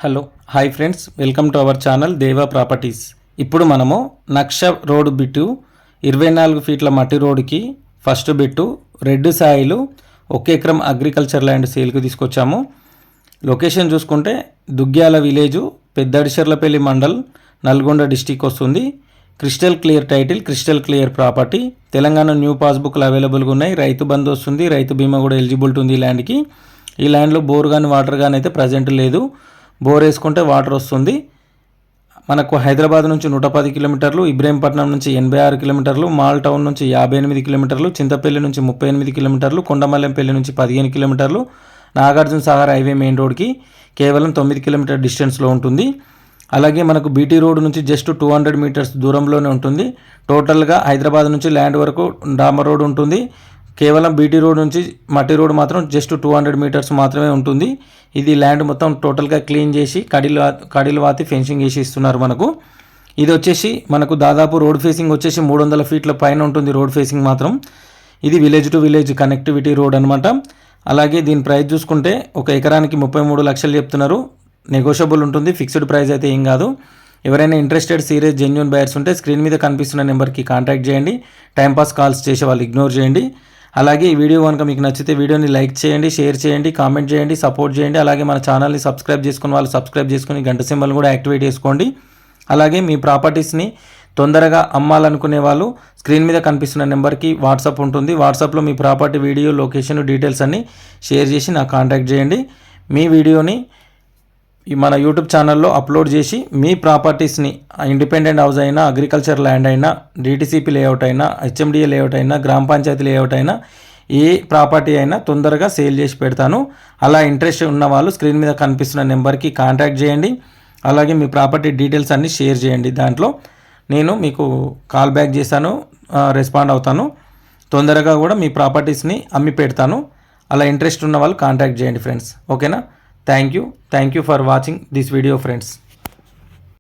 Hello hi friends, welcome to our channel దేవా properties. ఇప్పుడు మనము నక్ష రోడ్ బిట్టు 24 ఫీట్ల మట్టి రోడ్డుకి ఫస్ట్ బిట్టు రెడ్ సాయిలు 1 ఎకరం అగ్రికల్చర్ ల్యాండ్ సేల్కి తీసుకొచ్చాము. లొకేషన్ చూసుకుంటే దుగ్గ్యాల విలేజు, పెద్దడిశర్లపల్లి మండల్, నల్గొండ డిస్టిక్ వస్తుంది. Crystal clear title, crystal clear property. Telangana new పాస్బుక్లు అవైలబుల్గా ఉన్నాయి. రైతు బంధు వస్తుంది, రైతు బీమా కూడా ఎలిజిబిలిటీ ఉంది ఈ ల్యాండ్కి. ఈ ల్యాండ్లో బోర్ కానీ వాటర్ కానీ అయితే ప్రజెంట్ లేదు. బోర్ వేసుకుంటే వాటర్ వస్తుంది. మనకు హైదరాబాద్ నుంచి 110 కిలోమీటర్లు, ఇబ్రహీంపట్నం నుంచి 86 కిలోమీటర్లు, మాల్ టౌన్ నుంచి 58 కిలోమీటర్లు, చింతపల్లి నుంచి 38 కిలోమీటర్లు, కొండమల్లంపల్లి నుంచి 15 కిలోమీటర్లు, నాగార్జున సాగర్ హైవే మెయిన్ రోడ్కి కేవలం 9 కిలోమీటర్ డిస్టెన్స్లో ఉంటుంది. అలాగే మనకు బీటీ రోడ్ నుంచి జస్ట్ 200 మీటర్స్ దూరంలోనే ఉంటుంది. టోటల్గా హైదరాబాద్ నుంచి ల్యాండ్ వరకు డాంబర్ రోడ్ ఉంటుంది. కేవలం బీటీ రోడ్ నుంచి మట్టి రోడ్ మాత్రం జస్ట్ 200 మీటర్స్ మాత్రమే ఉంటుంది. ఇది ల్యాండ్ మొత్తం టోటల్గా క్లీన్ చేసి కడీలు వాతి ఫెన్సింగ్ వేసి ఇస్తున్నారు మనకు. ఇది వచ్చేసి మనకు దాదాపు రోడ్ ఫేసింగ్ వచ్చేసి 300 ఫీట్ల పైన ఉంటుంది రోడ్ ఫేసింగ్ మాత్రం. ఇది village to village connectivity road అనమాట. అలాగే దీని ప్రైస్ చూసుకుంటే 1 ఎకరానికి 33 లక్షలు చెప్తున్నారు. నెగోషియబుల్ ఉంటుంది, ఫిక్స్డ్ ప్రైస్ అయితే ఏం కాదు. ఎవరైనా ఇంట్రెస్టెడ్ సీరియస్ జెన్యూన్ బయర్స్ ఉంటే స్క్రీన్ మీద కనిపిస్తున్న నెంబర్కి కాంటాక్ట్ చేయండి. టైంపాస్ కాల్స్ చేసే వాళ్ళు ఇగ్నోర్ చేయండి. అలాగే ఈ వీడియో కనుక మీకు నచ్చితే వీడియోని లైక్ చేయండి, షేర్ చేయండి, కామెంట్ చేయండి, సపోర్ట్ చేయండి. అలాగే మన ఛానల్ని సబ్స్క్రైబ్ చేసుకుని వాళ్ళు సబ్స్క్రైబ్ చేసుకుని గంట సింబల్ కూడా యాక్టివేట్ చేసుకోండి. అలాగే మీ ప్రాపర్టీస్ని తొందరగా అమ్మాలనుకునే వాళ్ళు స్క్రీన్ మీద కనిపిస్తున్న నెంబర్కి వాట్సాప్ ఉంటుంది. వాట్సాప్లో మీ ప్రాపర్టీ వీడియో, లొకేషన్, డీటెయిల్స్ అన్నీ షేర్ చేసి నాకు కాంటాక్ట్ చేయండి. మీ వీడియోని మన యూట్యూబ్ ఛానల్లో అప్లోడ్ చేసి మీ ప్రాపర్టీస్ని ఇండిపెండెంట్ హౌస్ అయినా, అగ్రికల్చర్ ల్యాండ్ అయినా, డిటిసిపి లేఅవుట్ అయినా, హెచ్ఎండిఏ లేఅవుట్ అయినా, గ్రామ పంచాయతీ లేఅవుట్ అయినా, ఏ ప్రాపర్టీ అయినా తొందరగా సేల్ చేసి పెడతాను. అలా ఇంట్రెస్ట్ ఉన్న వాళ్ళు స్క్రీన్ మీద కనిపిస్తున్న నెంబర్కి కాంటాక్ట్ చేయండి. అలాగే మీ ప్రాపర్టీ డీటెయిల్స్ అన్నీ షేర్ చేయండి. దాంట్లో నేను మీకు కాల్ బ్యాక్ చేశాను, రెస్పాండ్ అవుతాను. తొందరగా కూడా మీ ప్రాపర్టీస్ని అమ్మి పెడతాను. అలా ఇంట్రెస్ట్ ఉన్న వాళ్ళు కాంటాక్ట్ చేయండి ఫ్రెండ్స్. ఓకేనా? Thank you for watching this video friends.